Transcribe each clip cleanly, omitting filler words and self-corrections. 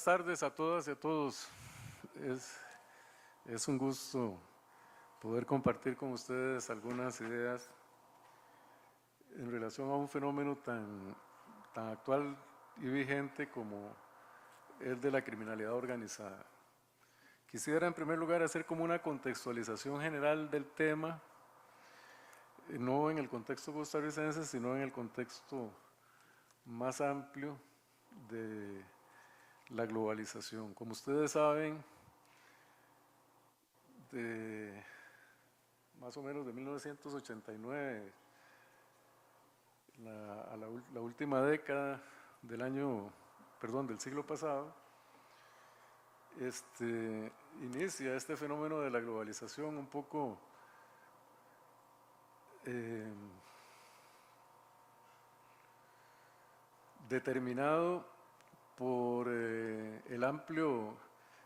tardes a todas y a todos. Es un gusto poder compartir con ustedes algunas ideas en relación a un fenómeno tan actual y vigente como el de la criminalidad organizada. Quisiera en primer lugar hacer como una contextualización general del tema, no en el contexto costarricense, sino en el contexto más amplio de la globalización. Como ustedes saben, más o menos de 1989 a la última década del siglo pasado, inicia este fenómeno de la globalización un poco determinado por el amplio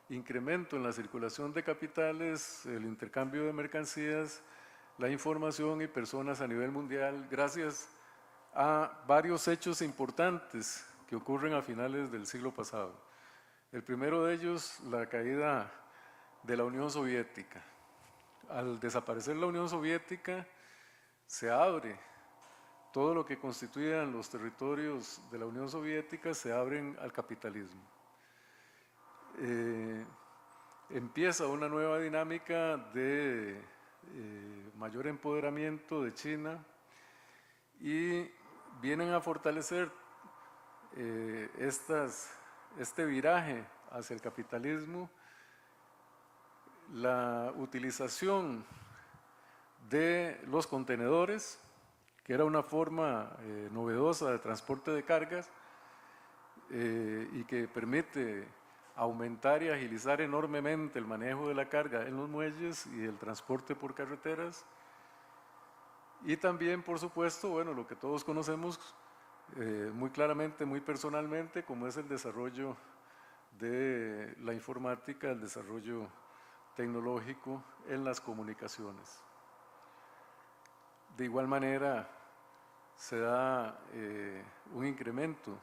incremento en la circulación de capitales, el intercambio de mercancías, la información y personas a nivel mundial, gracias a varios hechos importantes que ocurren a finales del siglo pasado. El primero de ellos, la caída de la Unión Soviética. Al desaparecer la Unión Soviética, se abre todo lo que constituían los territorios de la Unión Soviética, se abren al capitalismo. Empieza una nueva dinámica de mayor empoderamiento de China y vienen a fortalecer este viraje hacia el capitalismo, la utilización de los contenedores, que era una forma novedosa de transporte de cargas y que permite aumentar y agilizar enormemente el manejo de la carga en los muelles y el transporte por carreteras. Y también, por supuesto, bueno, lo que todos conocemos muy claramente, muy personalmente, como es el desarrollo de la informática, el desarrollo tecnológico en las comunicaciones. De igual manera, se da un incremento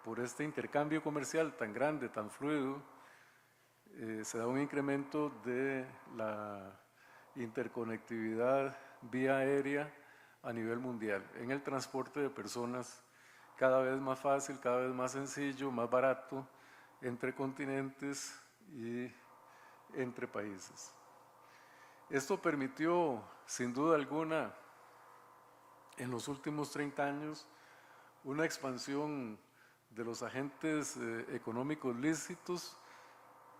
por este intercambio comercial tan grande, tan fluido, se da un incremento de la interconectividad vía aérea a nivel mundial, en el transporte de personas cada vez más fácil, cada vez más sencillo, más barato, entre continentes y entre países. Esto permitió, sin duda alguna, en los últimos 30 años, una expansión de los agentes económicos lícitos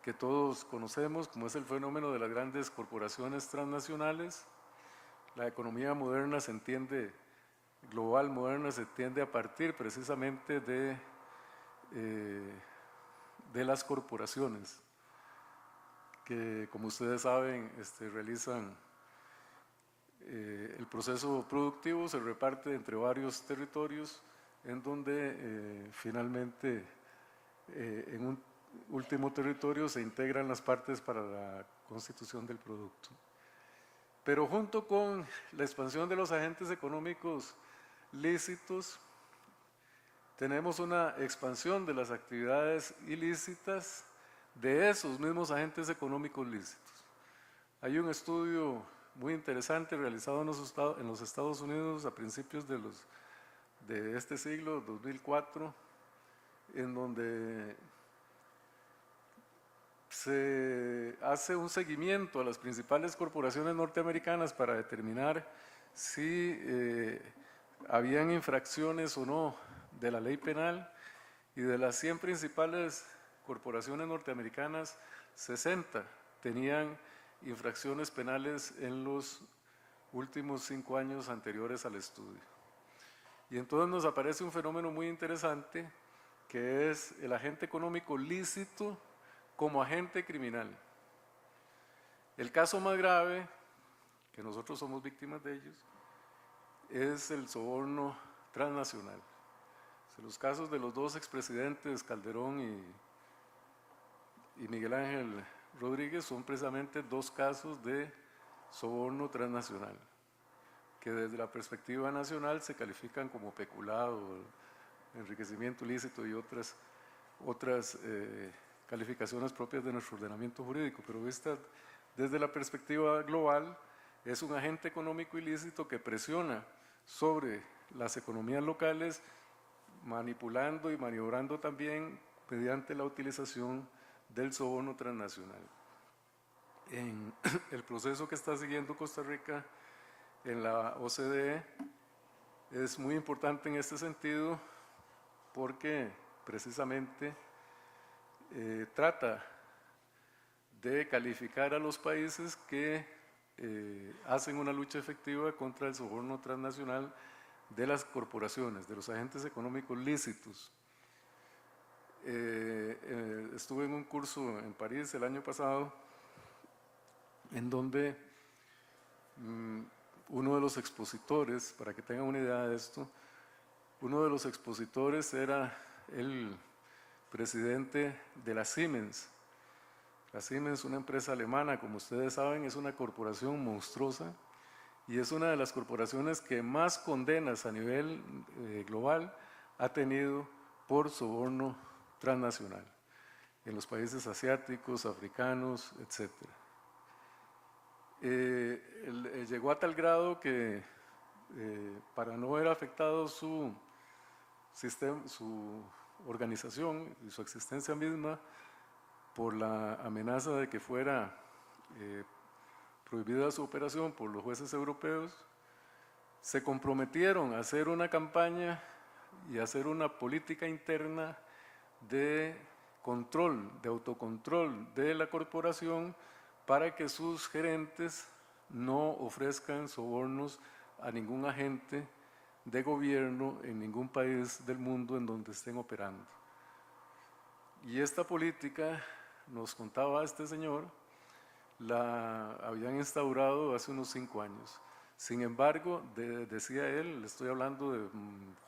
que todos conocemos, como es el fenómeno de las grandes corporaciones transnacionales. La economía moderna se entiende, global moderna se entiende a partir precisamente de las corporaciones, que como ustedes saben realizan el proceso productivo, se reparte entre varios territorios, en donde finalmente en un último territorio se integran las partes para la constitución del producto. Pero junto con la expansión de los agentes económicos lícitos, tenemos una expansión de las actividades ilícitas de esos mismos agentes económicos lícitos. Hay un estudio muy interesante realizado en los Estados Unidos a principios de este siglo, 2004, en donde se hace un seguimiento a las principales corporaciones norteamericanas para determinar si habían infracciones o no de la ley penal, y de las 100 principales corporaciones norteamericanas, 60 tenían infracciones penales en los últimos 5 años anteriores al estudio. Y entonces nos aparece un fenómeno muy interesante, que es el agente económico lícito como agente criminal. El caso más grave, que nosotros somos víctimas de ellos, es el soborno transnacional. Los casos de los dos expresidentes, Calderón y Miguel Ángel Rodríguez, son precisamente dos casos de soborno transnacional, que desde la perspectiva nacional se califican como peculado, enriquecimiento ilícito y otras otras calificaciones propias de nuestro ordenamiento jurídico, pero vista desde la perspectiva global, es un agente económico ilícito que presiona sobre las economías locales, manipulando y maniobrando también mediante la utilización del soborno transnacional. En el proceso que está siguiendo Costa Rica en la OCDE es muy importante en este sentido porque precisamente trata de calificar a los países que hacen una lucha efectiva contra el soborno transnacional de las corporaciones, de los agentes económicos lícitos. Estuve en un curso en París el año pasado en donde uno de los expositores, para que tengan una idea de esto, uno de los expositores era el presidente de la Siemens. La Siemens, una empresa alemana, como ustedes saben, es una corporación monstruosa y es una de las corporaciones que más condenas a nivel global ha tenido por soborno transnacional en los países asiáticos, africanos, etc. Llegó a tal grado que para no ver afectado su sistema, su organización y su existencia misma por la amenaza de que fuera prohibida su operación por los jueces europeos, se comprometieron a hacer una campaña y a hacer una política interna de control, de autocontrol de la corporación para que sus gerentes no ofrezcan sobornos a ningún agente de gobierno en ningún país del mundo en donde estén operando. Y esta política, nos contaba este señor, la habían instaurado hace unos 5 años. Sin embargo, decía él, le estoy hablando de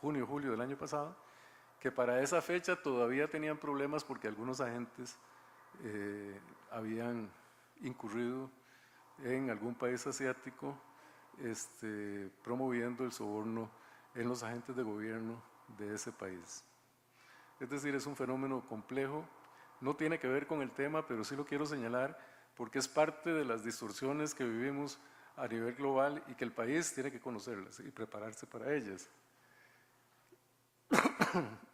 junio, julio del año pasado, que para esa fecha todavía tenían problemas porque algunos agentes habían incurrido en algún país asiático promoviendo el soborno en los agentes de gobierno de ese país. Es decir, es un fenómeno complejo, no tiene que ver con el tema, pero sí lo quiero señalar porque es parte de las distorsiones que vivimos a nivel global y que el país tiene que conocerlas y prepararse para ellas.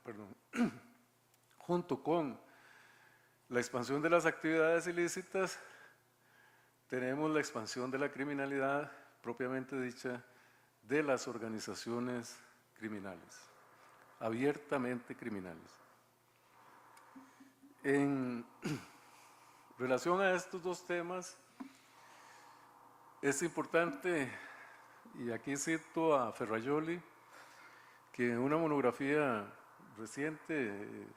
Perdón. Junto con la expansión de las actividades ilícitas, tenemos la expansión de la criminalidad propiamente dicha de las organizaciones criminales, abiertamente criminales. En relación a estos dos temas, es importante, y aquí cito a Ferrajoli, que en una monografía reciente,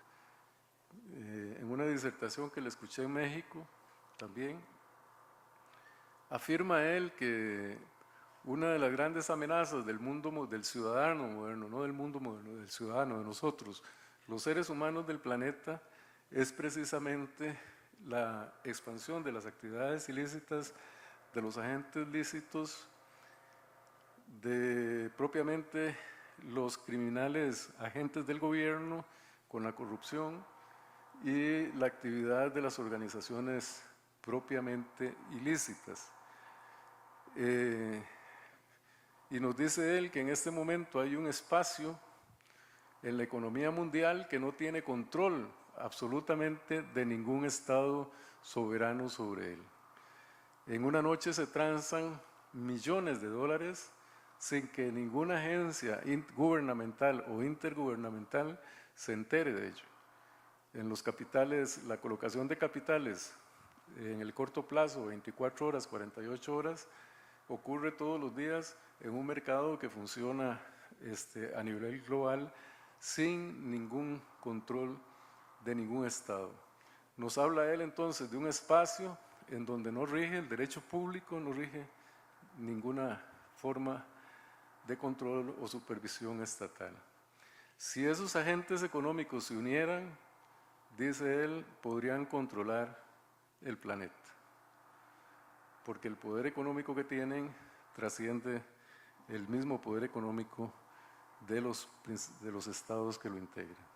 en una disertación que le escuché en México también, afirma él que una de las grandes amenazas del mundo, del ciudadano moderno, no del mundo moderno, del ciudadano, de nosotros, los seres humanos del planeta, es precisamente la expansión de las actividades ilícitas, de los agentes lícitos, de propiamente los criminales agentes del gobierno con la corrupción y la actividad de las organizaciones propiamente ilícitas. Y nos dice él que en este momento hay un espacio en la economía mundial que no tiene control absolutamente de ningún Estado soberano sobre él. En una noche se transan millones de dólares sin que ninguna agencia gubernamental o intergubernamental se entere de ello. En los capitales, la colocación de capitales en el corto plazo, 24 horas, 48 horas, ocurre todos los días en un mercado que funciona a nivel global sin ningún control de ningún Estado. Nos habla él entonces de un espacio en donde no rige el derecho público, no rige ninguna forma de control o supervisión estatal. Si esos agentes económicos se unieran, dice él, podrían controlar el planeta, porque el poder económico que tienen trasciende el mismo poder económico de los estados que lo integran.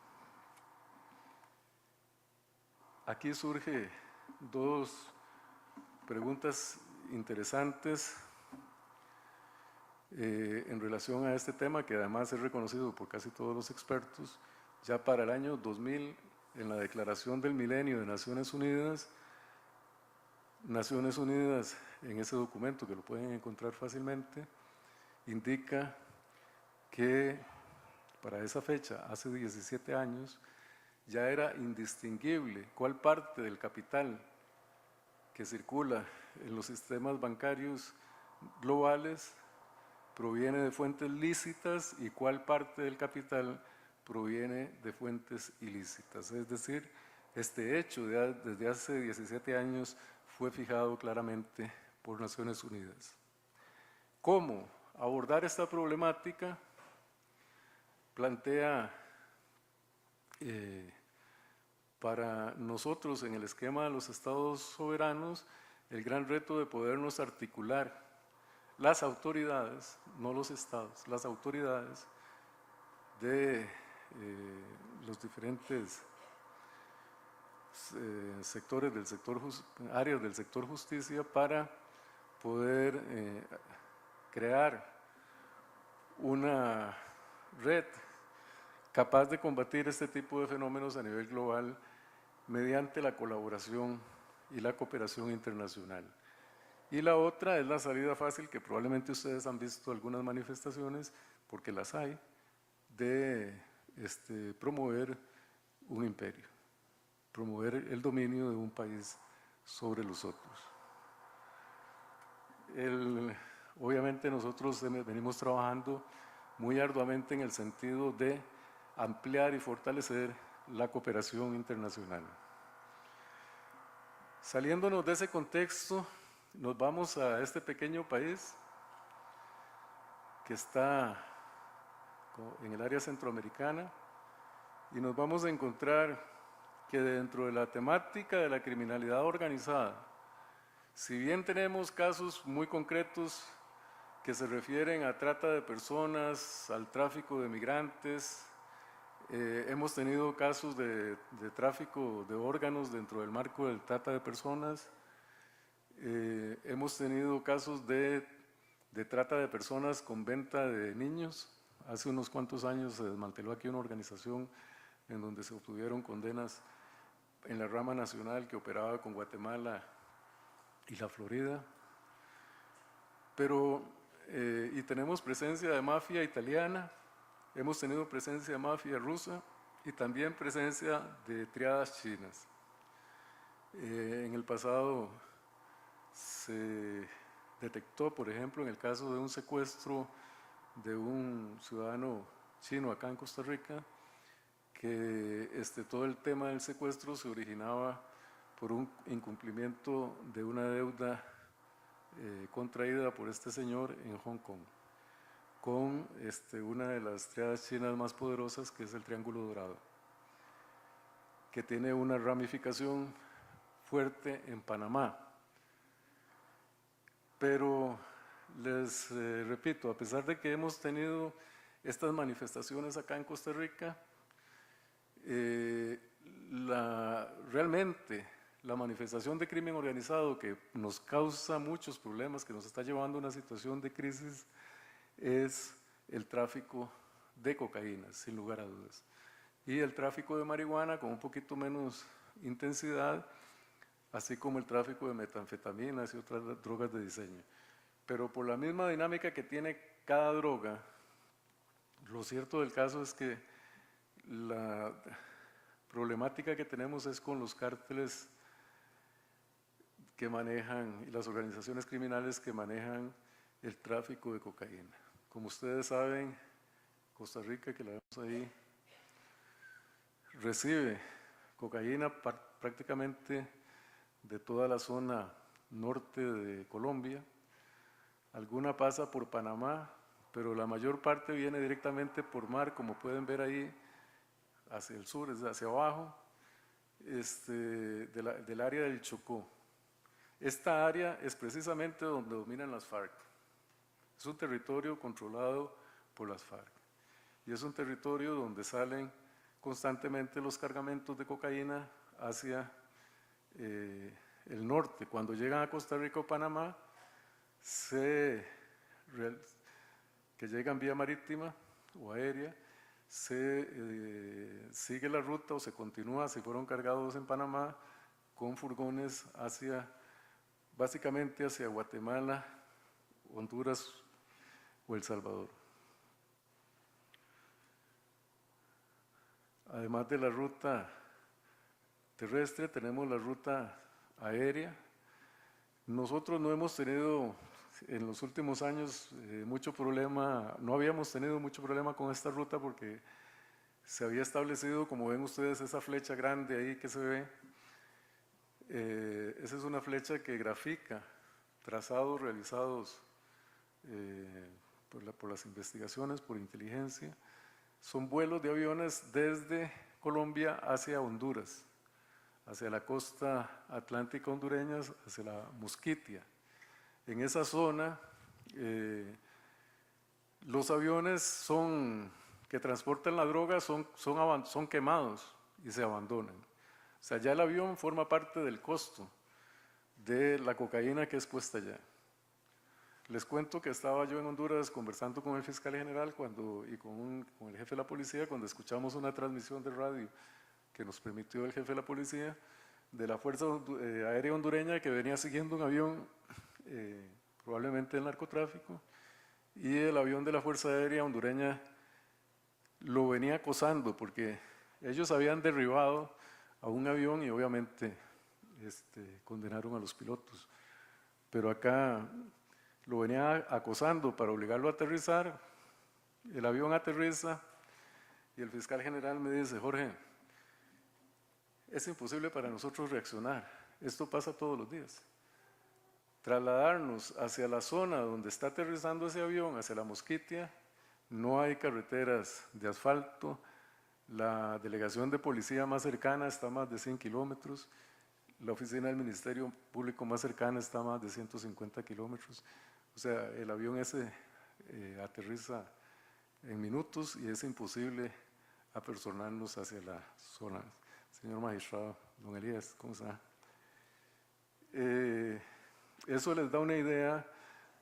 aquí surge dos preguntas interesantes en relación a este tema, que además es reconocido por casi todos los expertos. Ya para el año 2000, en la Declaración del Milenio de Naciones Unidas, en ese documento, que lo pueden encontrar fácilmente, indica que para esa fecha, hace 17 años, ya era indistinguible cuál parte del capital que circula en los sistemas bancarios globales proviene de fuentes lícitas y cuál parte del capital proviene de fuentes ilícitas. Es decir, este hecho desde hace 17 años fue fijado claramente por Naciones Unidas. ¿Cómo abordar esta problemática? Plantea para nosotros en el esquema de los estados soberanos el gran reto de podernos articular las autoridades, no los estados, las autoridades de los diferentes sectores áreas del sector justicia para poder crear una red capaz de combatir este tipo de fenómenos a nivel global mediante la colaboración y la cooperación internacional. Y la otra es la salida fácil, que probablemente ustedes han visto algunas manifestaciones, porque las hay, de promover un imperio, promover el dominio de un país sobre los otros. Obviamente nosotros venimos trabajando muy arduamente en el sentido de ampliar y fortalecer la cooperación internacional. Saliéndonos de ese contexto, nos vamos a este pequeño país que está en el área centroamericana y nos vamos a encontrar que dentro de la temática de la criminalidad organizada, si bien tenemos casos muy concretos que se refieren a trata de personas, al tráfico de migrantes, hemos tenido casos de tráfico de órganos dentro del marco del trata de personas, hemos tenido casos de trata de personas con venta de niños. Hace unos cuantos años se desmanteló aquí una organización en donde se obtuvieron condenas en la rama nacional que operaba con Guatemala y la Florida. Pero, y tenemos presencia de mafia italiana, hemos tenido presencia de mafia rusa y también presencia de triadas chinas. En el pasado se detectó, por ejemplo, en el caso de un secuestro de un ciudadano chino acá en Costa Rica, que todo el tema del secuestro se originaba por un incumplimiento de una deuda contraída por este señor en Hong Kong, con una de las triadas chinas más poderosas, que es el Triángulo Dorado, que tiene una ramificación fuerte en Panamá. Pero les repito, a pesar de que hemos tenido estas manifestaciones acá en Costa Rica, realmente la manifestación de crimen organizado que nos causa muchos problemas, que nos está llevando a una situación de crisis, es el tráfico de cocaína, sin lugar a dudas. Y el tráfico de marihuana con un poquito menos intensidad, así como el tráfico de metanfetaminas y otras drogas de diseño. Pero por la misma dinámica que tiene cada droga, lo cierto del caso es que la problemática que tenemos es con los cárteles que manejan y las organizaciones criminales que manejan el tráfico de cocaína. Como ustedes saben, Costa Rica, que la vemos ahí, recibe cocaína prácticamente de toda la zona norte de Colombia. Alguna pasa por Panamá, pero la mayor parte viene directamente por mar, como pueden ver ahí, hacia el sur, hacia abajo, del área del Chocó. Esta área es precisamente donde dominan las FARC. Es un territorio controlado por las FARC y es un territorio donde salen constantemente los cargamentos de cocaína hacia el norte. Cuando llegan a Costa Rica o Panamá, que llegan vía marítima o aérea, se sigue la ruta o se continúa, si fueron cargados en Panamá, con furgones básicamente hacia Guatemala, Honduras o El Salvador. Además de la ruta terrestre, tenemos la ruta aérea. Nosotros no hemos tenido en los últimos años mucho problema, no habíamos tenido mucho problema con esta ruta porque se había establecido, como ven ustedes, esa flecha grande ahí que se ve. Esa es una flecha que grafica trazados realizados por las investigaciones, por inteligencia. Son vuelos de aviones desde Colombia hacia Honduras, hacia la costa atlántica hondureña, hacia la Musquitia. En esa zona, los aviones que transportan la droga son quemados y se abandonan. O sea, ya el avión forma parte del costo de la cocaína que es puesta allá. Les cuento que estaba yo en Honduras conversando con el fiscal general y con el jefe de la policía cuando escuchamos una transmisión de radio que nos permitió el jefe de la policía de la Fuerza Aérea Hondureña que venía siguiendo un avión, probablemente del narcotráfico, y el avión de la Fuerza Aérea Hondureña lo venía acosando porque ellos habían derribado a un avión y obviamente condenaron a los pilotos. Pero acá lo venía acosando para obligarlo a aterrizar. El avión aterriza y el fiscal general me dice: Jorge, es imposible para nosotros reaccionar. Esto pasa todos los días. Trasladarnos hacia la zona donde está aterrizando ese avión, hacia la Musquitia, no hay carreteras de asfalto. La delegación de policía más cercana está a más de 100 kilómetros. La oficina del Ministerio Público más cercana está a más de 150 kilómetros. O sea, el avión ese aterriza en minutos y es imposible apersonarnos hacia la zona. Señor magistrado, don Elías, ¿cómo está? Eso les da una idea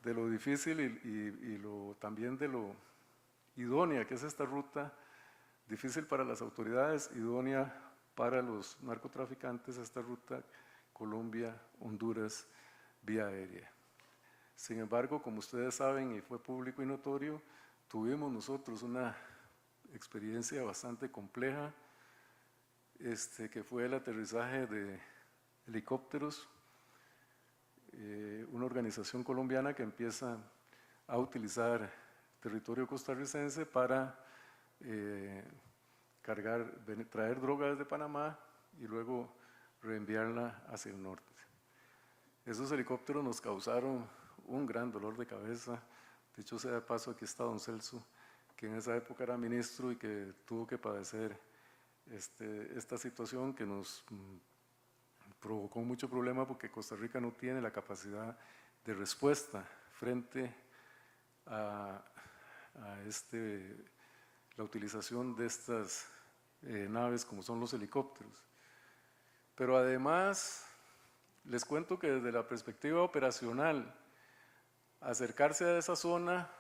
de lo difícil y también de lo idónea que es esta ruta, difícil para las autoridades, idónea para los narcotraficantes, esta ruta Colombia-Honduras vía aérea. Sin embargo, como ustedes saben y fue público y notorio, tuvimos nosotros una experiencia bastante compleja, que fue el aterrizaje de helicópteros, una organización colombiana que empieza a utilizar territorio costarricense para traer droga desde Panamá y luego reenviarla hacia el norte. Esos helicópteros nos causaron un gran dolor de cabeza. Dicho sea de paso, aquí está don Celso, que en esa época era ministro y que tuvo que padecer esta situación que nos provocó mucho problema porque Costa Rica no tiene la capacidad de respuesta frente a la utilización de estas naves como son los helicópteros. Pero además, les cuento que desde la perspectiva operacional, acercarse a esa zona,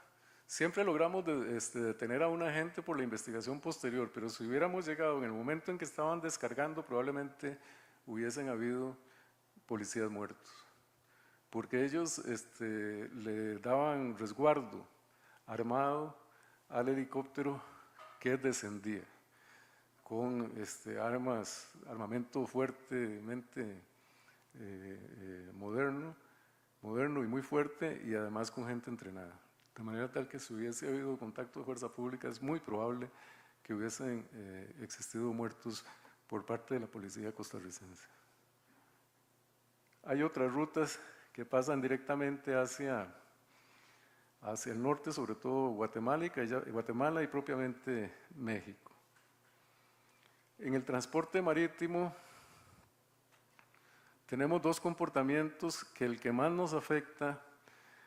siempre logramos detener a un agente por la investigación posterior, pero si hubiéramos llegado en el momento en que estaban descargando, probablemente hubiesen habido policías muertos, porque ellos le daban resguardo armado al helicóptero que descendía con armamento fuertemente moderno y muy fuerte, y además con gente entrenada. De manera tal que si hubiese habido contacto de fuerza pública, es muy probable que hubiesen existido muertos por parte de la policía costarricense. Hay otras rutas que pasan directamente hacia el norte, sobre todo Guatemala y propiamente México. En el transporte marítimo tenemos dos comportamientos que el que más nos afecta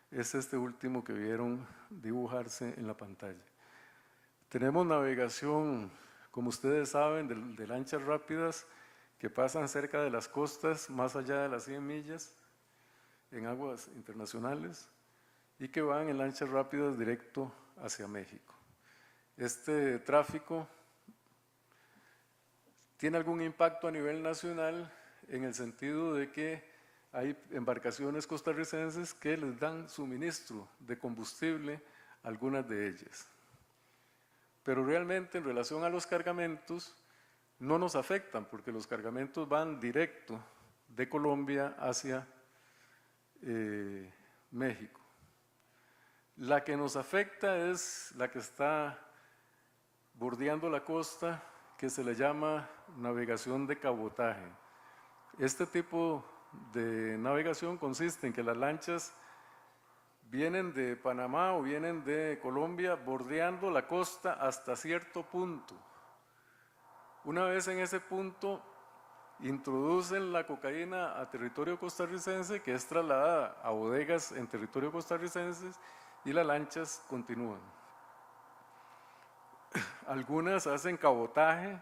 es este último que vieron dibujarse en la pantalla. Tenemos navegación, como ustedes saben, de lanchas rápidas que pasan cerca de las costas, más allá de las 100 millas, en aguas internacionales, y que van en lanchas rápidas directo hacia México. Este tráfico tiene algún impacto a nivel nacional en el sentido de que hay embarcaciones costarricenses que les dan suministro de combustible a algunas de ellas. Pero realmente en relación a los cargamentos no nos afectan porque los cargamentos van directo de Colombia hacia México. La que nos afecta es la que está bordeando la costa, que se le llama navegación de cabotaje. Este tipo de navegación consiste en que las lanchas vienen de Panamá o vienen de Colombia bordeando la costa hasta cierto punto. Una vez en ese punto, introducen la cocaína a territorio costarricense, que es trasladada a bodegas en territorio costarricense, y las lanchas continúan. Algunas hacen cabotaje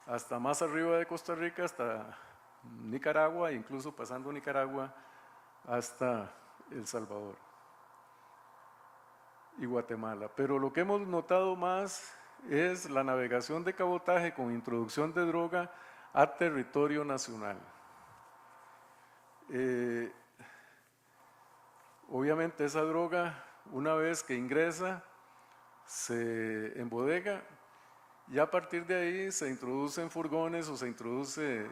hasta más arriba de Costa Rica, hasta Nicaragua, incluso pasando Nicaragua hasta El Salvador y Guatemala. Pero lo que hemos notado más es la navegación de cabotaje con introducción de droga a territorio nacional. Obviamente esa droga, una vez que ingresa, se embodega y a partir de ahí se introduce en furgones o se introduce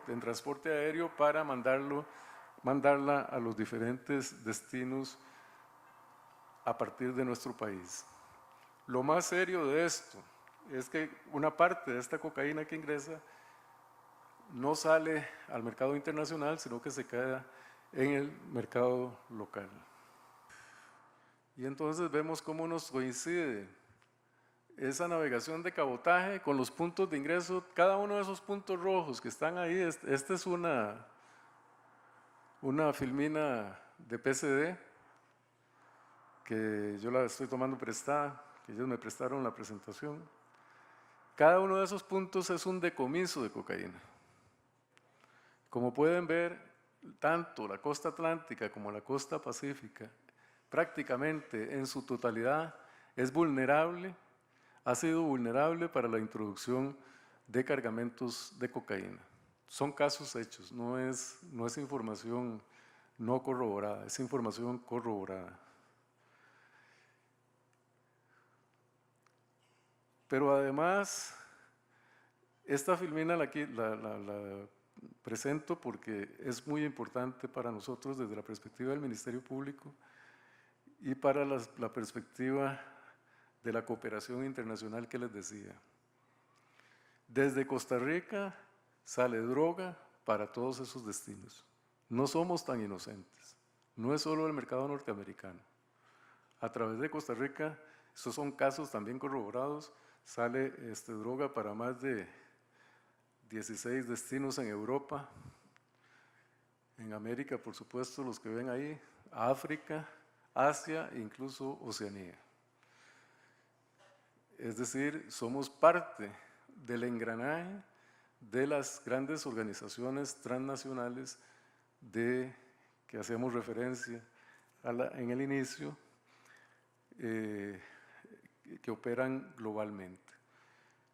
en transporte aéreo para mandarla a los diferentes destinos a partir de nuestro país. Lo más serio de esto es que una parte de esta cocaína que ingresa no sale al mercado internacional, sino que se queda en el mercado local. Y entonces vemos cómo nos coincide esa navegación de cabotaje con los puntos de ingreso. Cada uno de esos puntos rojos que están ahí, esta es una filmina de PCD, que yo la estoy tomando prestada, que ellos me prestaron la presentación. Cada uno de esos puntos es un decomiso de cocaína. Como pueden ver, tanto la costa atlántica como la costa pacífica, prácticamente en su totalidad, es vulnerable, ha sido vulnerable para la introducción de cargamentos de cocaína. Son casos hechos, no es información no corroborada, es información corroborada. Pero además, esta filmina la presento porque es muy importante para nosotros desde la perspectiva del Ministerio Público y para la perspectiva de la cooperación internacional que les decía. Desde Costa Rica sale droga para todos esos destinos. No somos tan inocentes. No es solo el mercado norteamericano. A través de Costa Rica, estos son casos también corroborados, sale droga para más de 16 destinos en Europa, en América, por supuesto, los que ven ahí, África, Asia e incluso Oceanía. Es decir, somos parte del engranaje de las grandes organizaciones transnacionales que hacemos referencia en el inicio, que operan globalmente.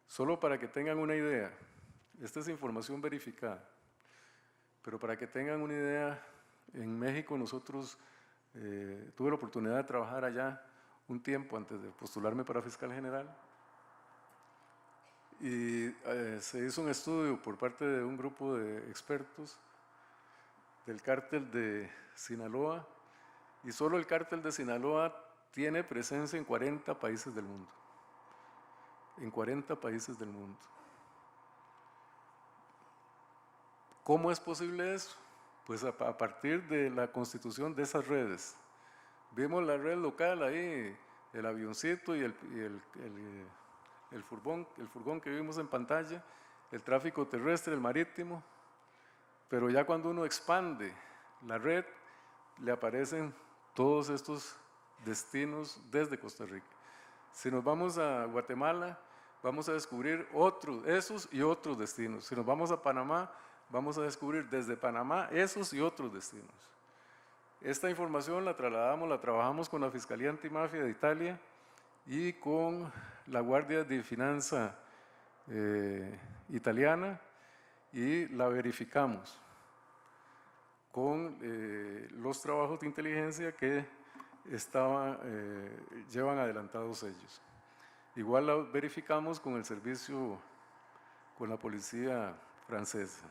Solo para que tengan una idea, esta es información verificada, pero para que tengan una idea, en México nosotros tuve la oportunidad de trabajar allá un tiempo antes de postularme para fiscal general y se hizo un estudio por parte de un grupo de expertos del cártel de Sinaloa y solo el cártel de Sinaloa tiene presencia en 40 países del mundo. En 40 países del mundo. ¿Cómo es posible eso? Pues a partir de la constitución de esas redes. Vimos la red local ahí, el avioncito y el furgón que vimos en pantalla, el tráfico terrestre, el marítimo, pero ya cuando uno expande la red, le aparecen todos estos destinos desde Costa Rica. Si nos vamos a Guatemala, vamos a descubrir esos y otros destinos. Si nos vamos a Panamá, vamos a descubrir desde Panamá esos y otros destinos. Esta información la trabajamos con la Fiscalía Antimafia de Italia y con la Guardia di Finanza italiana y la verificamos con los trabajos de inteligencia que llevan adelantados ellos. Igual la verificamos con el servicio, con la policía francesa.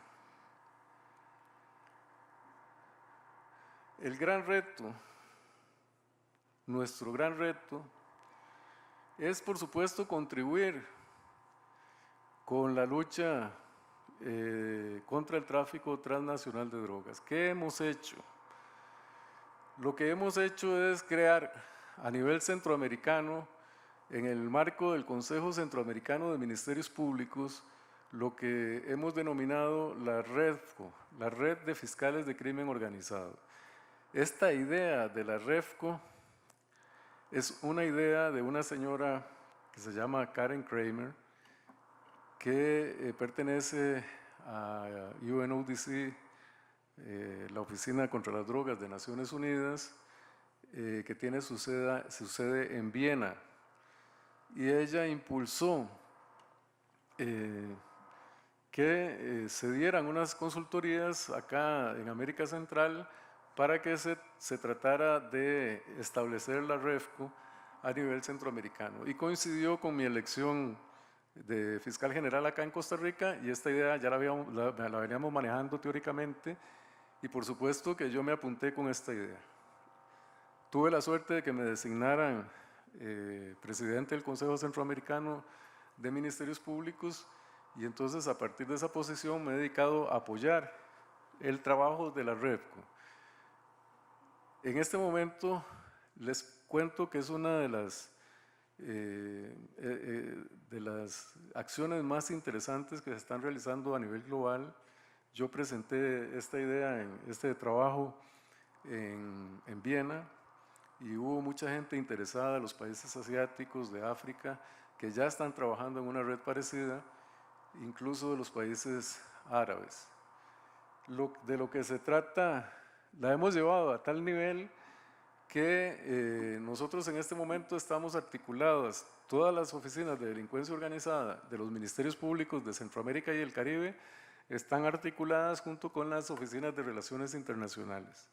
El gran reto, nuestro gran reto, es por supuesto contribuir con la lucha contra el tráfico transnacional de drogas. ¿Qué hemos hecho? Lo que hemos hecho es crear a nivel centroamericano, en el marco del Consejo Centroamericano de Ministerios Públicos, lo que hemos denominado la REFCO, la Red de Fiscales de Crimen Organizado. Esta idea de la REFCO es una idea de una señora que se llama Karen Kramer, que pertenece a UNODC, la Oficina contra las Drogas de Naciones Unidas, que tiene su sede en Viena. Y ella impulsó que se dieran unas consultorías acá en América Central para que se tratara de establecer la REFCO a nivel centroamericano. Y coincidió con mi elección de fiscal general acá en Costa Rica, y esta idea ya la veníamos manejando teóricamente, y por supuesto que yo me apunté con esta idea. Tuve la suerte de que me designaran presidente del Consejo Centroamericano de Ministerios Públicos, y entonces a partir de esa posición me he dedicado a apoyar el trabajo de la REFCO. En este momento les cuento que es una de las acciones más interesantes que se están realizando a nivel global. Yo presenté esta idea, este trabajo en Viena, y hubo mucha gente interesada de los países asiáticos, de África, que ya están trabajando en una red parecida, incluso de los países árabes. De lo que se trata, la hemos llevado a tal nivel que nosotros en este momento estamos articuladas, todas las oficinas de delincuencia organizada de los ministerios públicos de Centroamérica y el Caribe están articuladas junto con las oficinas de relaciones internacionales.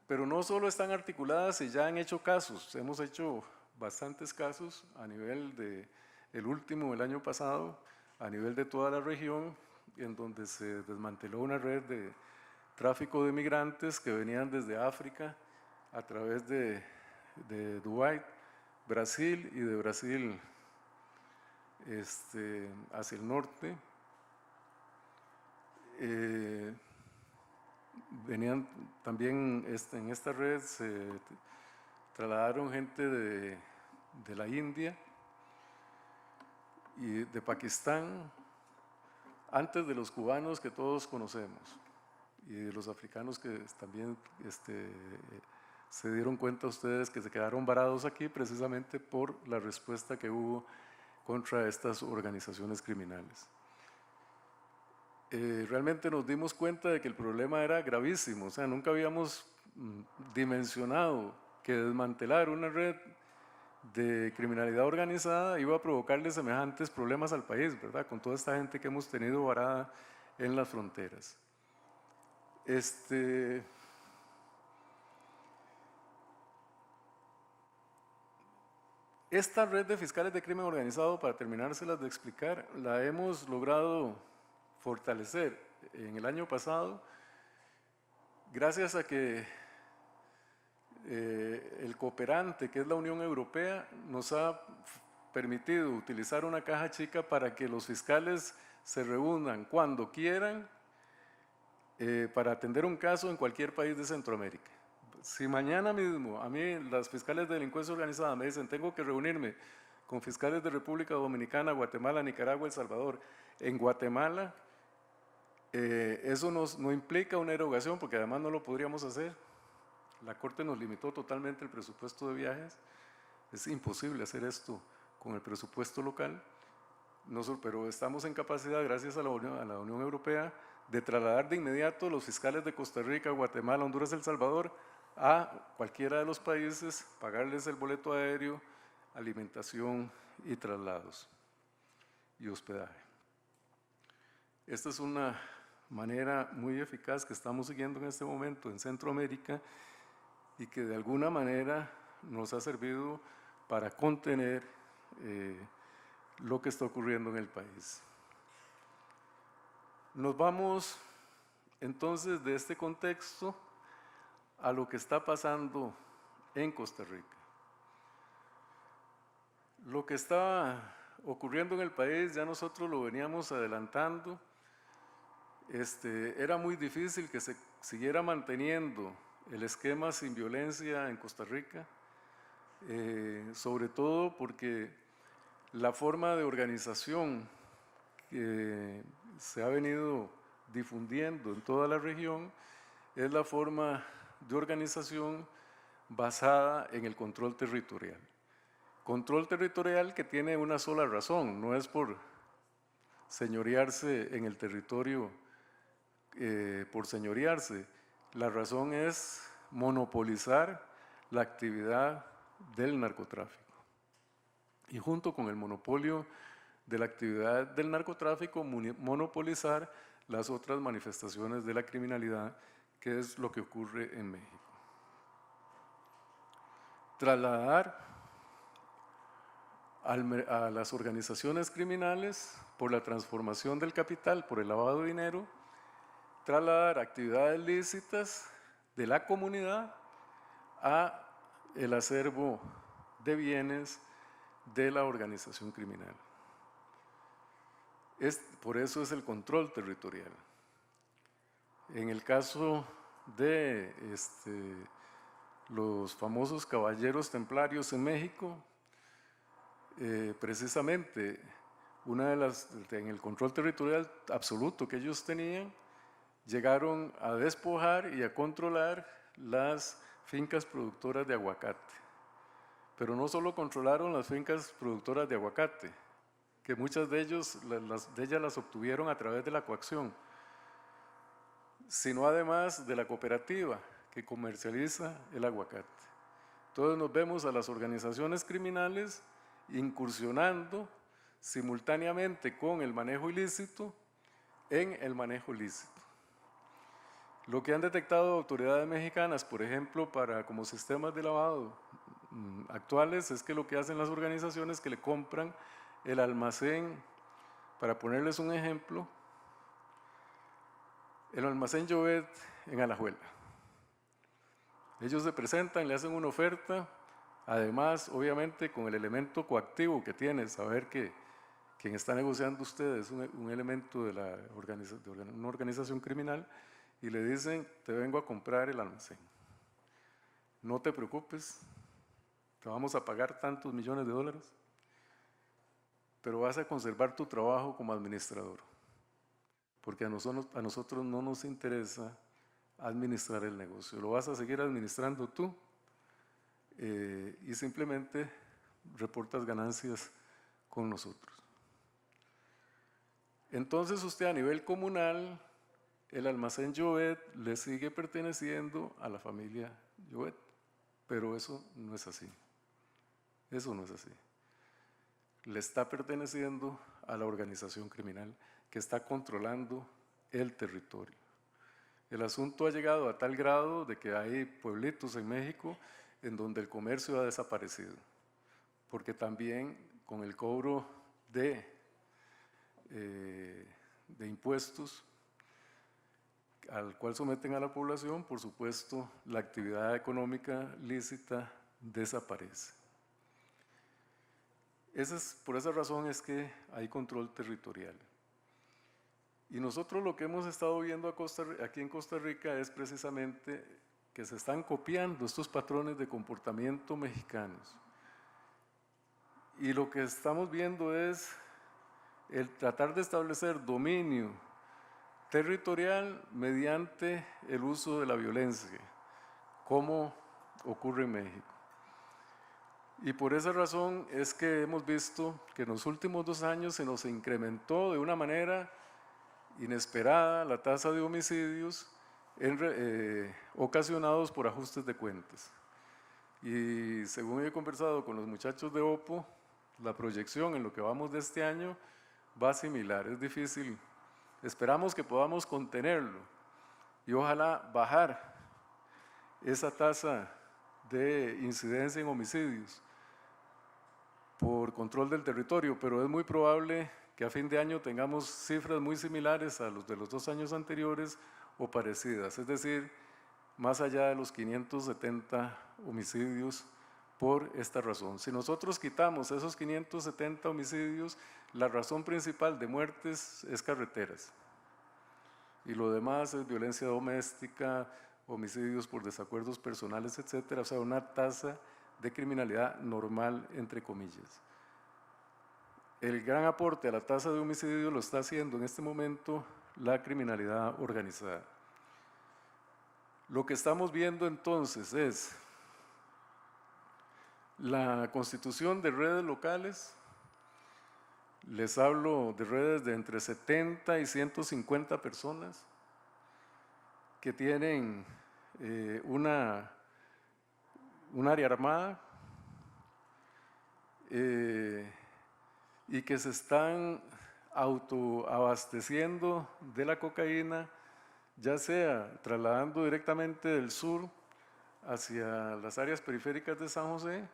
Pero no solo están articuladas y ya han hecho casos, hemos hecho bastantes casos a nivel el último, el año pasado, a nivel de toda la región, en donde se desmanteló una red de tráfico de migrantes que venían desde África a través de Dubái, Brasil, y de Brasil hacia el norte. Venían también en esta red, se trasladaron gente de la India y de Pakistán, antes de los cubanos que todos conocemos, y de los africanos que también se dieron cuenta ustedes que se quedaron varados aquí precisamente por la respuesta que hubo contra estas organizaciones criminales. Realmente nos dimos cuenta de que el problema era gravísimo, o sea, nunca habíamos dimensionado que desmantelar una red de criminalidad organizada iba a provocarle semejantes problemas al país, ¿verdad? Con toda esta gente que hemos tenido varada en las fronteras. Esta red de fiscales de crimen organizado, para terminárselas de explicar, la hemos logrado fortalecer en el año pasado gracias a que el cooperante, que es la Unión Europea, nos ha permitido utilizar una caja chica para que los fiscales se reúnan cuando quieran para atender un caso en cualquier país de Centroamérica. Si mañana mismo a mí las fiscales de delincuencia organizada me dicen tengo que reunirme con fiscales de República Dominicana, Guatemala, Nicaragua, El Salvador, en Guatemala, eso no implica una erogación, porque además no lo podríamos hacer. La Corte nos limitó totalmente el presupuesto de viajes. Es imposible hacer esto con el presupuesto local, pero estamos en capacidad, gracias a la Unión Europea, de trasladar de inmediato los fiscales de Costa Rica, Guatemala, Honduras, El Salvador a cualquiera de los países, pagarles el boleto aéreo, alimentación y traslados y hospedaje. Esta es una manera muy eficaz que estamos siguiendo en este momento en Centroamérica y que de alguna manera nos ha servido para contener lo que está ocurriendo en el país. Nos vamos entonces de este contexto a lo que está pasando en Costa Rica. Lo que está ocurriendo en el país, ya nosotros lo veníamos adelantando, era muy difícil que se siguiera manteniendo el esquema sin violencia en Costa Rica, sobre todo porque la forma de organización que se ha venido difundiendo en toda la región es la forma de organización basada en el control territorial. Control territorial que tiene una sola razón, no es por señorearse en el territorio por señorearse, la razón es monopolizar la actividad del narcotráfico. Y junto con el monopolio de la actividad del narcotráfico, monopolizar las otras manifestaciones de la criminalidad, que es lo que ocurre en México. Trasladar a las organizaciones criminales por la transformación del capital, por el lavado de dinero, trasladar actividades lícitas de la comunidad a el acervo de bienes de la organización criminal. Por eso es el control territorial. En el caso de los famosos caballeros templarios en México, precisamente en el control territorial absoluto que ellos tenían, llegaron a despojar y a controlar las fincas productoras de aguacate. Pero no solo controlaron las fincas productoras de aguacate, que muchas de ellas las obtuvieron a través de la coacción, sino además de la cooperativa que comercializa el aguacate. Entonces nos vemos a las organizaciones criminales incursionando simultáneamente con el manejo ilícito en el manejo lícito. Lo que han detectado autoridades mexicanas, por ejemplo, como sistemas de lavado actuales, es que lo que hacen las organizaciones es que le compran el almacén, para ponerles un ejemplo, el almacén Jovet en Alajuela. Ellos se presentan, le hacen una oferta, además, obviamente, con el elemento coactivo que tiene, saber que quien está negociando usted es un elemento de una organización criminal, y le dicen, te vengo a comprar el almacén. No te preocupes, te vamos a pagar tantos millones de dólares, pero vas a conservar tu trabajo como administrador, porque a nosotros no nos interesa administrar el negocio, lo vas a seguir administrando tú y simplemente reportas ganancias con nosotros. Entonces usted a nivel comunal, el almacén Jovet le sigue perteneciendo a la familia Jovet, pero eso no es así. Eso no es así. Le está perteneciendo a la organización criminal que está controlando el territorio. El asunto ha llegado a tal grado de que hay pueblitos en México en donde el comercio ha desaparecido, porque también con el cobro de impuestos al cual someten a la población, por supuesto, la actividad económica lícita desaparece. Por esa razón es que hay control territorial. Y nosotros lo que hemos estado viendo aquí en Costa Rica es precisamente que se están copiando estos patrones de comportamiento mexicanos. Y lo que estamos viendo es el tratar de establecer dominio territorial mediante el uso de la violencia, como ocurre en México. Y por esa razón es que hemos visto que en los últimos 2 años se nos incrementó de una manera inesperada la tasa de homicidios ocasionados por ajustes de cuentas. Y según he conversado con los muchachos de OPPO, la proyección en lo que vamos de este año va similar. Es difícil, esperamos que podamos contenerlo y ojalá bajar esa tasa de incidencia en homicidios por control del territorio, pero es muy probable que a fin de año tengamos cifras muy similares a los de los 2 años anteriores o parecidas, es decir, más allá de los 570 homicidios por esta razón. Si nosotros quitamos esos 570 homicidios, la razón principal de muertes es carreteras y lo demás es violencia doméstica, homicidios por desacuerdos personales, etcétera, o sea, una tasa de criminalidad normal, entre comillas. El gran aporte a la tasa de homicidio lo está haciendo en este momento la criminalidad organizada. Lo que estamos viendo entonces es la constitución de redes locales. Les hablo de redes de entre 70 y 150 personas que tienen un área armada y que se están autoabasteciendo de la cocaína, ya sea trasladando directamente del sur hacia las áreas periféricas de San José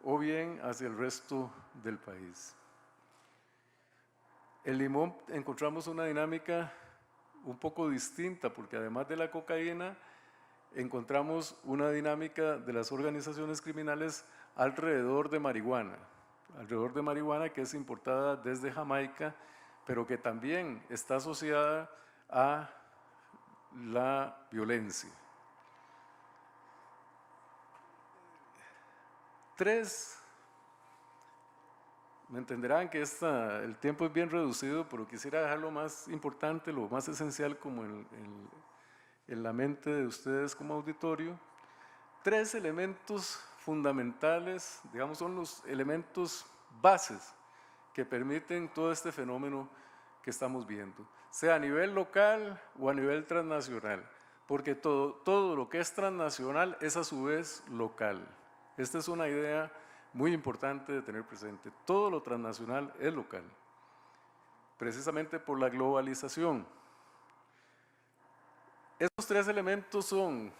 o bien hacia el resto del país. En Limón encontramos una dinámica un poco distinta porque además de la cocaína encontramos una dinámica de las organizaciones criminales alrededor de marihuana que es importada desde Jamaica, pero que también está asociada a la violencia. 3, me entenderán que el tiempo es bien reducido, pero quisiera dejar lo más importante, lo más esencial como en la mente de ustedes como auditorio. 3 elementos fundamentales, digamos, son los elementos bases que permiten todo este fenómeno que estamos viendo, sea a nivel local o a nivel transnacional, porque todo lo que es transnacional es a su vez local. Esta es una idea muy importante de tener presente. Todo lo transnacional es local, precisamente por la globalización. Estos 3 elementos son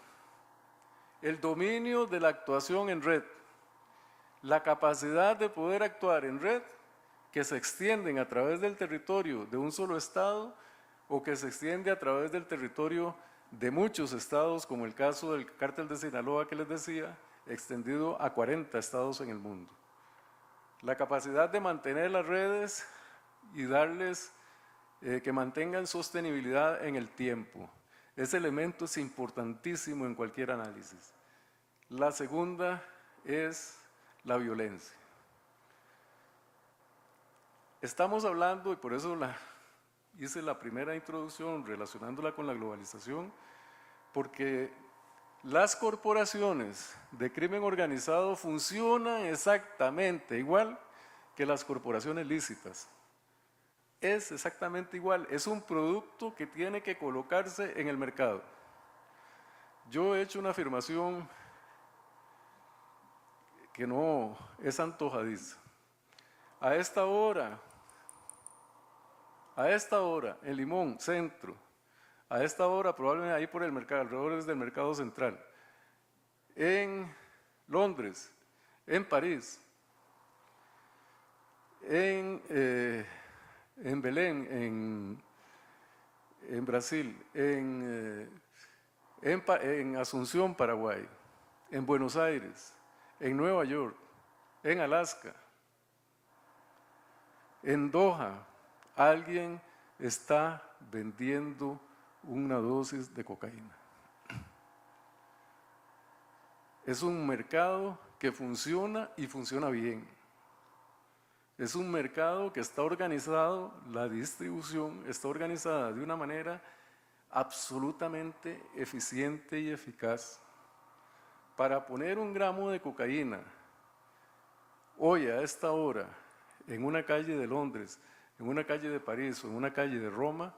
el dominio de la actuación en red, la capacidad de poder actuar en red que se extienden a través del territorio de un solo estado o que se extiende a través del territorio de muchos estados, como el caso del cártel de Sinaloa que les decía, extendido a 40 estados en el mundo. La capacidad de mantener las redes y darles que mantengan sostenibilidad en el tiempo. Ese elemento es importantísimo en cualquier análisis. La segunda es la violencia. Estamos hablando, y por eso hice la primera introducción relacionándola con la globalización, porque las corporaciones de crimen organizado funcionan exactamente igual que las corporaciones lícitas. Es exactamente igual, es un producto que tiene que colocarse en el mercado. Yo he hecho una afirmación que no es antojadiza. A esta hora, en Limón, centro, a esta hora probablemente ahí por el mercado, alrededor del mercado central, en Londres, en París, en Belén, en Brasil, en Asunción, Paraguay, en Buenos Aires, en Nueva York, en Alaska, en Doha, alguien está vendiendo una dosis de cocaína. Es un mercado que funciona y funciona bien. Es un mercado que está organizado, la distribución está organizada de una manera absolutamente eficiente y eficaz. Para poner 1 gramo de cocaína hoy a esta hora, en una calle de Londres, en una calle de París o en una calle de Roma,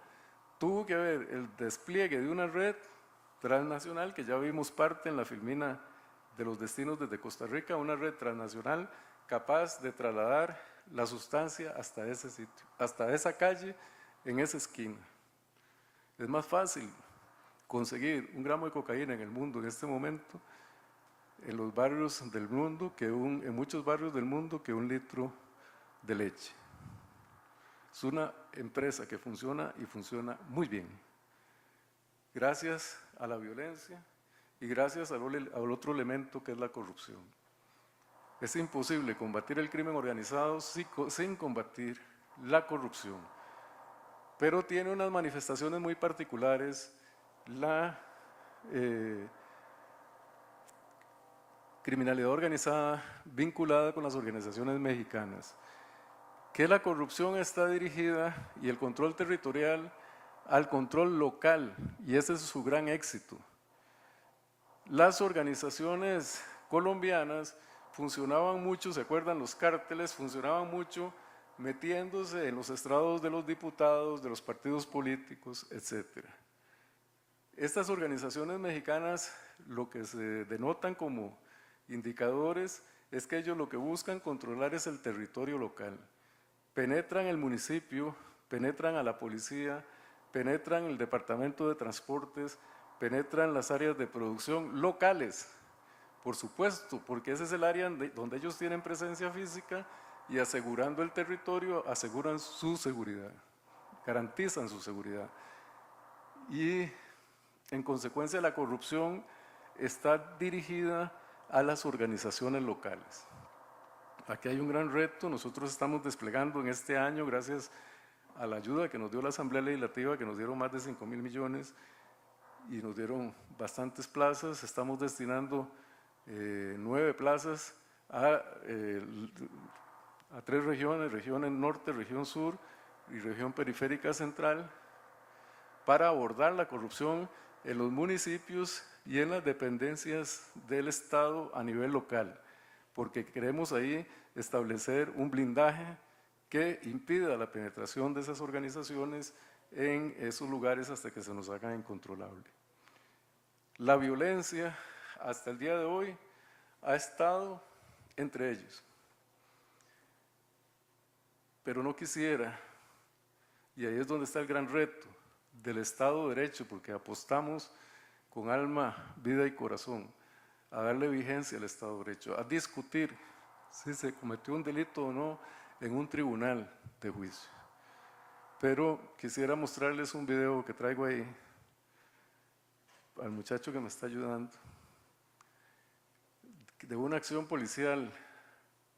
tuvo que haber el despliegue de una red transnacional, que ya vimos parte en la filmina de los destinos desde Costa Rica, una red transnacional capaz de trasladar la sustancia hasta ese sitio, hasta esa calle, en esa esquina. Es más fácil conseguir 1 gramo de cocaína en el mundo en este momento, en los barrios del mundo, en muchos barrios del mundo, que 1 litro de leche. Es una empresa que funciona y funciona muy bien, gracias a la violencia y gracias al otro elemento que es la corrupción. Es imposible combatir el crimen organizado sin combatir la corrupción, pero tiene unas manifestaciones muy particulares la criminalidad organizada vinculada con las organizaciones mexicanas, que la corrupción está dirigida y el control territorial al control local, y ese es su gran éxito. Las organizaciones colombianas funcionaban mucho, ¿se acuerdan? Los cárteles funcionaban mucho metiéndose en los estrados de los diputados, de los partidos políticos, etc. Estas organizaciones mexicanas, lo que se denotan como indicadores es que ellos lo que buscan controlar es el territorio local. Penetran el municipio, penetran a la policía, penetran el departamento de transportes, penetran las áreas de producción locales, por supuesto, porque ese es el área donde ellos tienen presencia física, y asegurando el territorio aseguran su seguridad, garantizan su seguridad. Y en consecuencia la corrupción está dirigida a las organizaciones locales. Aquí hay un gran reto, nosotros estamos desplegando en este año, gracias a la ayuda que nos dio la Asamblea Legislativa, que nos dieron más de 5.000 millones y nos dieron bastantes plazas. Estamos destinando 9 plazas a 3 regiones, región norte, región sur y región periférica central, para abordar la corrupción en los municipios y en las dependencias del Estado a nivel local, porque queremos ahí establecer un blindaje que impida la penetración de esas organizaciones en esos lugares hasta que se nos haga incontrolable. La violencia hasta el día de hoy ha estado entre ellos, pero no quisiera, y ahí es donde está el gran reto del Estado de Derecho, porque apostamos con alma, vida y corazón a darle vigencia al Estado de Derecho, a discutir si se cometió un delito o no en un tribunal de juicio. Pero quisiera mostrarles un video que traigo ahí, al muchacho que me está ayudando, de una acción policial,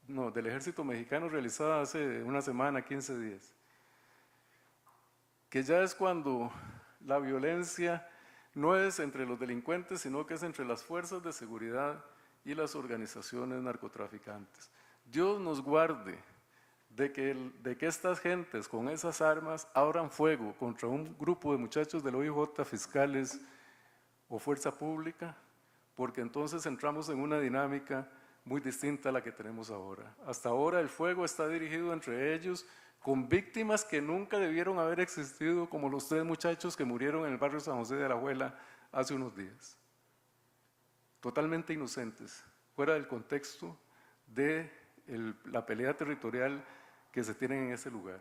del Ejército Mexicano, realizada hace una semana, 15 días, que ya es cuando la violencia no es entre los delincuentes, sino que es entre las fuerzas de seguridad y las organizaciones narcotraficantes. Dios nos guarde de que estas gentes con esas armas abran fuego contra un grupo de muchachos del OIJ, fiscales o fuerza pública, porque entonces entramos en una dinámica muy distinta a la que tenemos ahora. Hasta ahora el fuego está dirigido entre ellos con víctimas que nunca debieron haber existido, como los 3 muchachos que murieron en el barrio San José de Alajuela hace unos días. Totalmente inocentes, fuera del contexto de la pelea territorial que se tiene en ese lugar.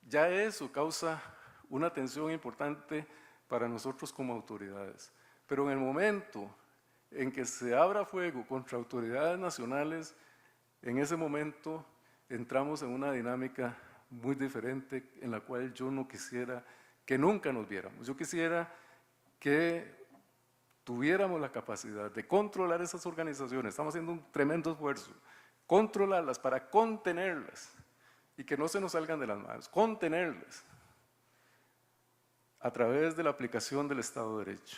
Ya eso causa una tensión importante para nosotros como autoridades, pero en el momento en que se abra fuego contra autoridades nacionales, en ese momento entramos en una dinámica muy diferente en la cual yo no quisiera que nunca nos viéramos. Yo quisiera que tuviéramos la capacidad de controlar esas organizaciones. Estamos haciendo un tremendo esfuerzo, controlarlas para contenerlas y que no se nos salgan de las manos, contenerlas a través de la aplicación del Estado de Derecho.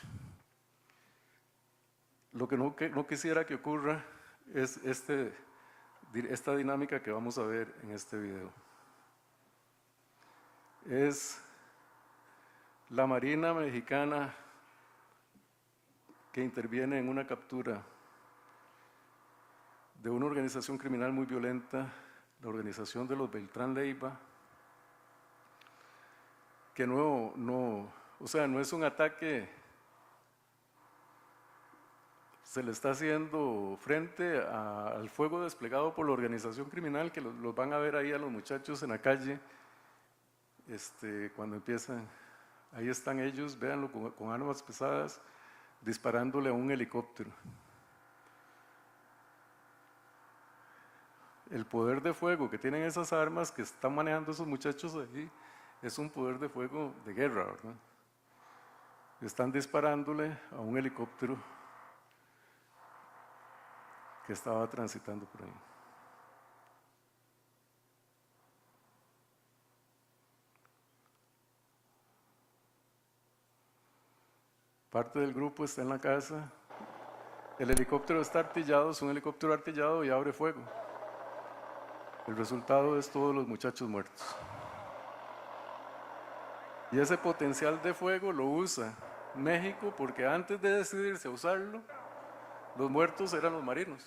Lo que no quisiera que ocurra es esta dinámica que vamos a ver en este video. Es la Marina Mexicana que interviene en una captura de una organización criminal muy violenta, la organización de los Beltrán Leiva, que o sea, no es un ataque, se le está haciendo frente al fuego desplegado por la organización criminal, que los van a ver ahí a los muchachos en la calle, cuando empiezan, ahí están ellos, véanlo, con armas pesadas, disparándole a un helicóptero. El poder de fuego que tienen esas armas que están manejando esos muchachos ahí es un poder de fuego de guerra, ¿verdad? Están disparándole a un helicóptero que estaba transitando por ahí. Parte del grupo está en la casa. El helicóptero está artillado, es un helicóptero artillado y abre fuego. El resultado es todos los muchachos muertos. Y ese potencial de fuego lo usa México porque antes de decidirse a usarlo, los muertos eran los marinos.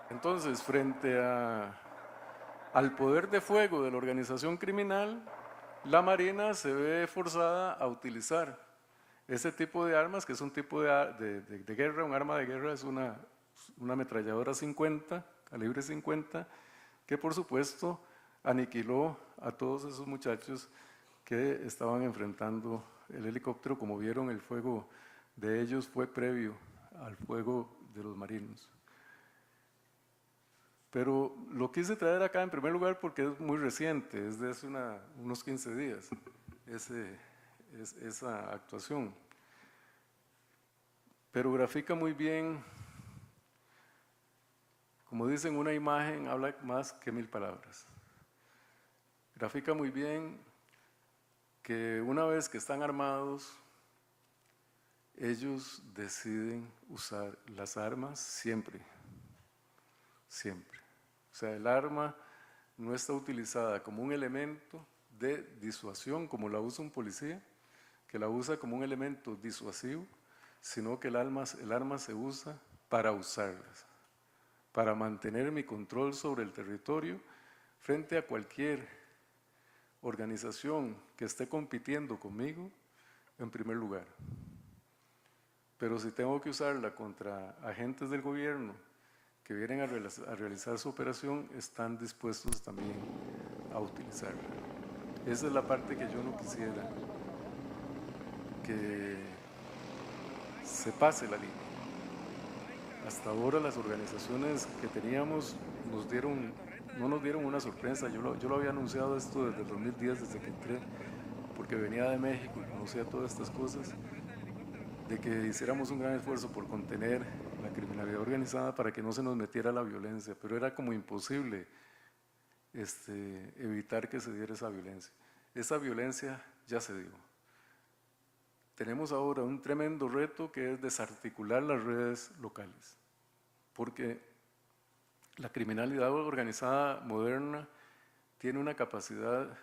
Entonces, frente al poder de fuego de la organización criminal, la Marina se ve forzada a utilizar ese tipo de armas, que es un tipo de guerra, un arma de guerra, es una ametralladora 50, calibre 50, que por supuesto aniquiló a todos esos muchachos que estaban enfrentando el helicóptero. Como vieron, el fuego de ellos fue previo al fuego de los marinos. Pero lo quise traer acá en primer lugar porque es muy reciente, es de hace unos 15 días, esa actuación. Pero grafica muy bien, como dicen, una imagen habla más que 1000 palabras. Grafica muy bien que una vez que están armados, ellos deciden usar las armas siempre, siempre. O sea, el arma no está utilizada como un elemento de disuasión, como la usa un policía, que la usa como un elemento disuasivo, sino que el arma se usa para usarlas, para mantener mi control sobre el territorio frente a cualquier organización que esté compitiendo conmigo, en primer lugar. Pero si tengo que usarla contra agentes del gobierno que vienen a realizar su operación, están dispuestos también a utilizarla. Esa es la parte que yo no quisiera que se pase la línea. Hasta ahora las organizaciones que teníamos no nos dieron una sorpresa. Yo lo había anunciado esto desde el 2010, desde que entré, porque venía de México y conocía todas estas cosas, de que hiciéramos un gran esfuerzo por contener la criminalidad organizada para que no se nos metiera la violencia, pero era como imposible evitar que se diera esa violencia. Esa violencia ya se dio. Tenemos ahora un tremendo reto que es desarticular las redes locales, porque la criminalidad organizada moderna tiene una capacidad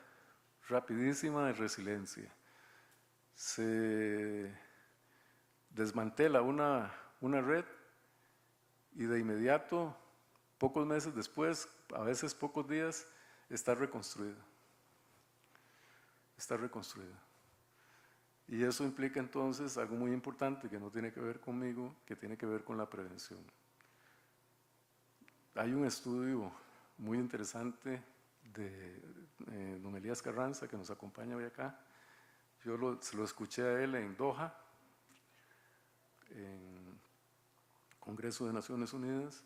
rapidísima de resiliencia. Se desmantela una red y de inmediato, pocos meses después, a veces pocos días, está reconstruida. Está reconstruida. Y eso implica entonces algo muy importante que no tiene que ver conmigo, que tiene que ver con la prevención. Hay un estudio muy interesante de don Elías Carranza, que nos acompaña hoy acá. Yo se lo escuché a él en Doha, en Congreso de Naciones Unidas,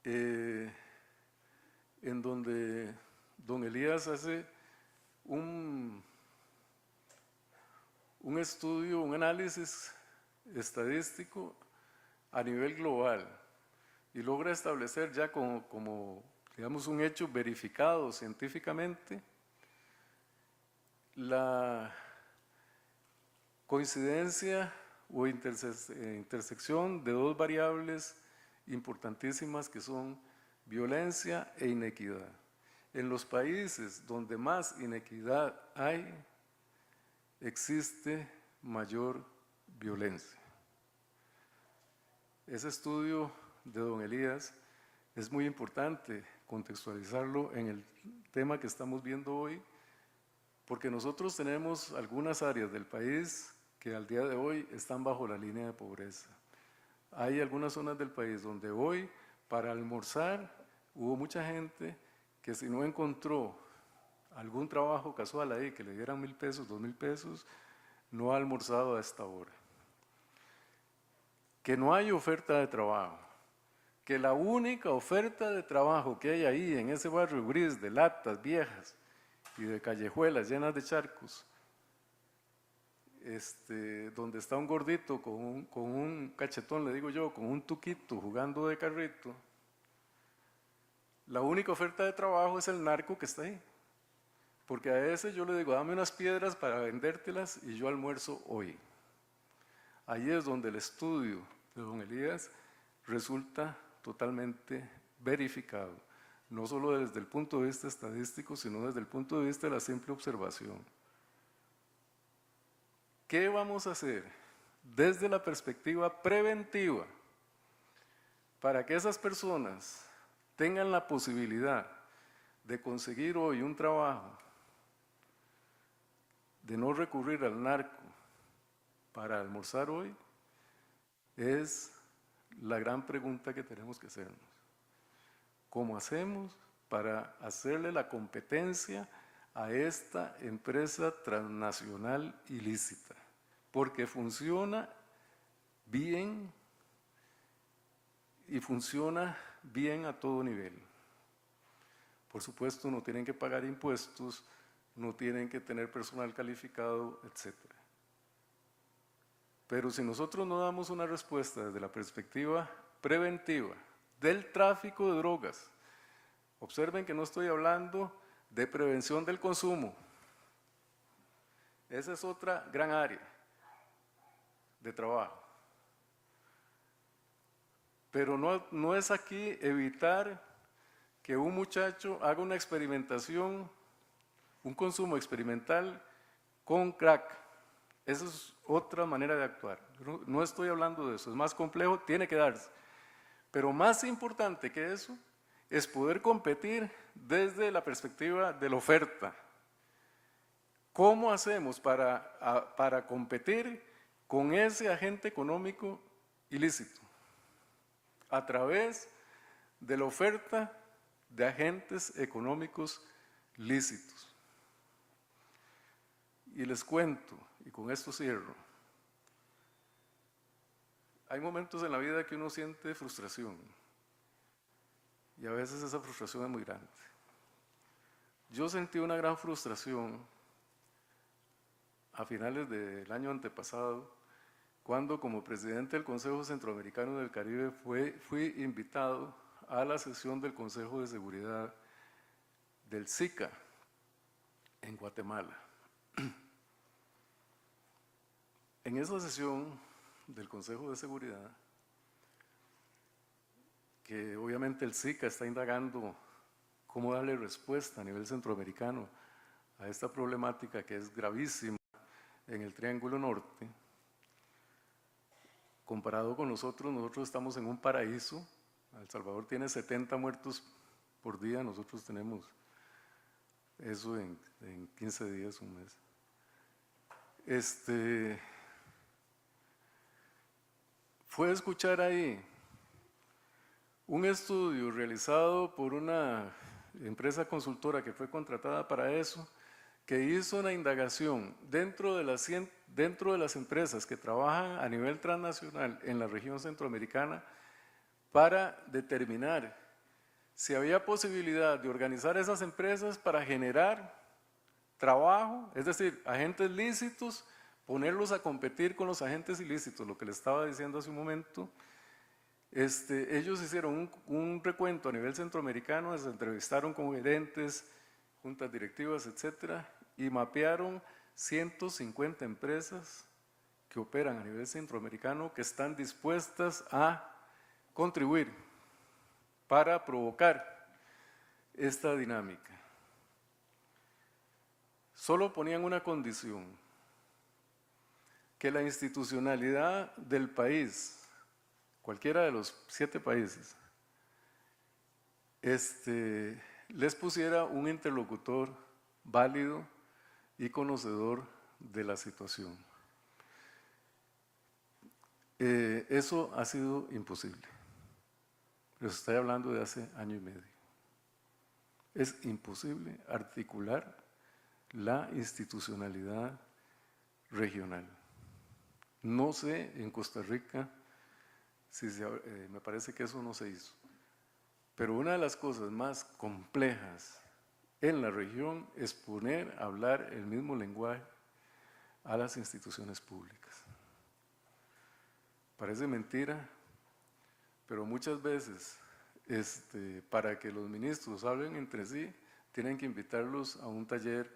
en donde don Elías hace un estudio, un análisis estadístico a nivel global y logra establecer ya como digamos, un hecho verificado científicamente la coincidencia o intersección de dos variables importantísimas que son violencia e inequidad. En los países donde más inequidad hay, existe mayor violencia. ese estudio de don Elías es muy importante contextualizarlo en el tema que estamos viendo hoy, porque nosotros tenemos algunas áreas del país que al día de hoy están bajo la línea de pobreza. Hay algunas zonas del país donde hoy para almorzar hubo mucha gente que si no encontró algún trabajo casual ahí que le dieran 1,000 pesos, 2,000 pesos, no ha almorzado a esta hora. Que no hay oferta de trabajo, que la única oferta de trabajo que hay ahí en ese barrio gris de latas viejas y de callejuelas llenas de charcos, donde está un gordito con un cachetón, le digo yo, con un tuquito jugando de carrito, la única oferta de trabajo es el narco que está ahí. Porque a ese yo le digo, dame unas piedras para vendértelas y yo almuerzo hoy. Ahí es donde el estudio de don Elías resulta totalmente verificado, no solo desde el punto de vista estadístico, sino desde el punto de vista de la simple observación. ¿Qué vamos a hacer desde la perspectiva preventiva para que esas personas tengan la posibilidad de conseguir hoy un trabajo, de no recurrir al narco para almorzar hoy? Es la gran pregunta que tenemos que hacernos. ¿Cómo hacemos para hacerle la competencia a esta empresa transnacional ilícita? Porque funciona bien y funciona bien a todo nivel. Por supuesto, no tienen que pagar impuestos, no tienen que tener personal calificado, etc. Pero si nosotros no damos una respuesta desde la perspectiva preventiva del tráfico de drogas, observen que no estoy hablando de prevención del consumo. Esa es otra gran área de trabajo. Pero no es aquí evitar que un muchacho haga una experimentación, un consumo experimental con crack. Esa es otra manera de actuar. No estoy hablando de eso, es más complejo, tiene que darse. Pero más importante que eso es poder competir desde la perspectiva de la oferta. ¿Cómo hacemos para competir con ese agente económico ilícito? A través de la oferta de agentes económicos lícitos. Y les cuento, y con esto cierro, hay momentos en la vida que uno siente frustración, y a veces esa frustración es muy grande. Yo sentí una gran frustración a finales del año antepasado, cuando como presidente del Consejo Centroamericano del Caribe fui invitado a la sesión del Consejo de Seguridad del SICA en Guatemala. En esa sesión del Consejo de Seguridad, que obviamente el SICA está indagando cómo darle respuesta a nivel centroamericano a esta problemática que es gravísima en el Triángulo Norte, comparado con nosotros estamos en un paraíso. El Salvador tiene 70 muertos por día, nosotros tenemos eso en 15 días, un mes. Fue escuchar ahí un estudio realizado por una empresa consultora que fue contratada para eso, que hizo una indagación dentro de las empresas que trabajan a nivel transnacional en la región centroamericana para determinar si había posibilidad de organizar esas empresas para generar trabajo, es decir, agentes lícitos, ponerlos a competir con los agentes ilícitos, lo que les estaba diciendo hace un momento. Ellos hicieron un recuento a nivel centroamericano, se entrevistaron con gerentes, juntas directivas, etcétera, y mapearon 150 empresas que operan a nivel centroamericano que están dispuestas a contribuir para provocar esta dinámica. Solo ponían una condición: que la institucionalidad del país cualquiera de los 7 países, les pusiera un interlocutor válido y conocedor de la situación. Eso ha sido imposible. Les estoy hablando de hace año y medio. Es imposible articular la institucionalidad regional. No sé en Costa Rica, me parece que eso no se hizo. Pero una de las cosas más complejas en la región es poner a hablar el mismo lenguaje a las instituciones públicas. Parece mentira, pero muchas veces para que los ministros hablen entre sí, tienen que invitarlos a un taller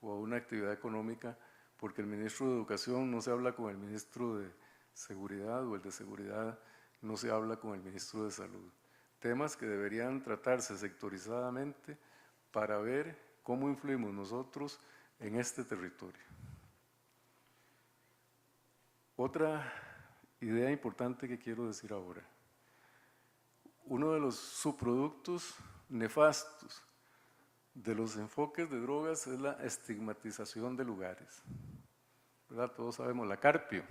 o a una actividad económica, porque el ministro de Educación no se habla con el ministro de Seguridad, o el de Seguridad no se habla con el ministro de Salud. Temas que deberían tratarse sectorizadamente para ver cómo influimos nosotros en este territorio. Otra idea importante que quiero decir ahora. Uno de los subproductos nefastos de los enfoques de drogas es la estigmatización de lugares. ¿Verdad? Todos sabemos la Carpio,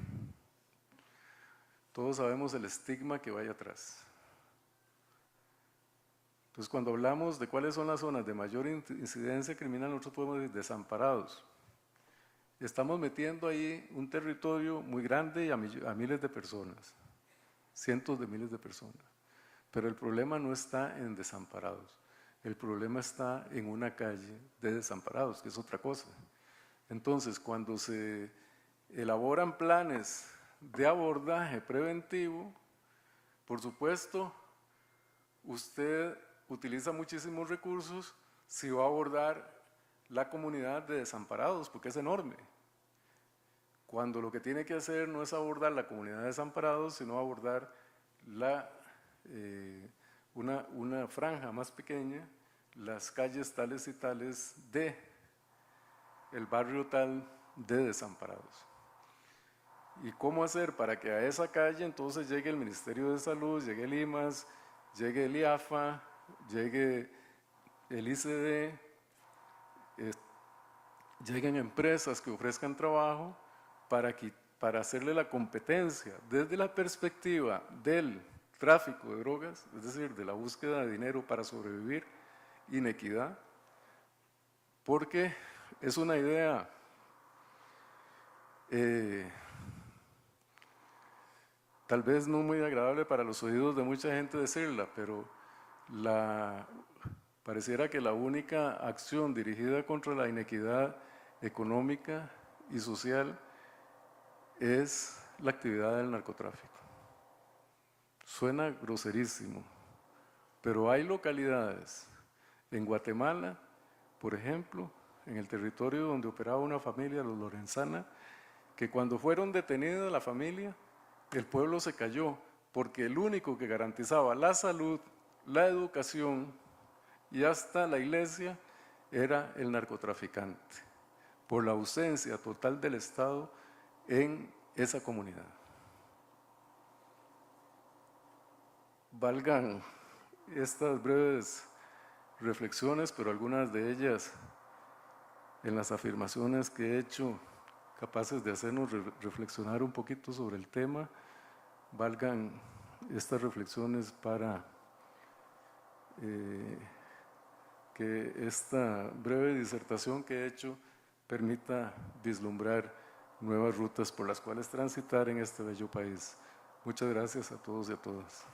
todos sabemos el estigma que vaya atrás. Entonces, cuando hablamos de cuáles son las zonas de mayor incidencia criminal, nosotros podemos decir desamparados. Estamos metiendo ahí un territorio muy grande y a miles de personas, cientos de miles de personas. Pero el problema no está en desamparados, el problema está en una calle de desamparados, que es otra cosa. Entonces, cuando se elaboran planes de abordaje preventivo, por supuesto, usted utiliza muchísimos recursos si va a abordar la comunidad de desamparados, porque es enorme. Cuando lo que tiene que hacer no es abordar la comunidad de desamparados, sino abordar una franja más pequeña, las calles tales y tales de el barrio tal de desamparados. ¿Y cómo hacer para que a esa calle entonces llegue el Ministerio de Salud, llegue el IMAS, llegue el IAFA, llegue el ICD, lleguen empresas que ofrezcan trabajo para hacerle la competencia desde la perspectiva del tráfico de drogas, es decir, de la búsqueda de dinero para sobrevivir, inequidad, porque es una idea tal vez no muy agradable para los oídos de mucha gente decirla, pero pareciera que la única acción dirigida contra la inequidad económica y social es la actividad del narcotráfico. Suena groserísimo, pero hay localidades en Guatemala, por ejemplo, en el territorio donde operaba una familia, los Lorenzana, que cuando fueron detenidas la familia, el pueblo se cayó, porque el único que garantizaba la salud, la educación y hasta la iglesia era el narcotraficante, por la ausencia total del Estado en esa comunidad. Valgan estas breves reflexiones, pero algunas de ellas en las afirmaciones que he hecho, capaces de hacernos reflexionar un poquito sobre el tema, valgan estas reflexiones para que esta breve disertación que he hecho permita vislumbrar nuevas rutas por las cuales transitar en este bello país. Muchas gracias a todos y a todas.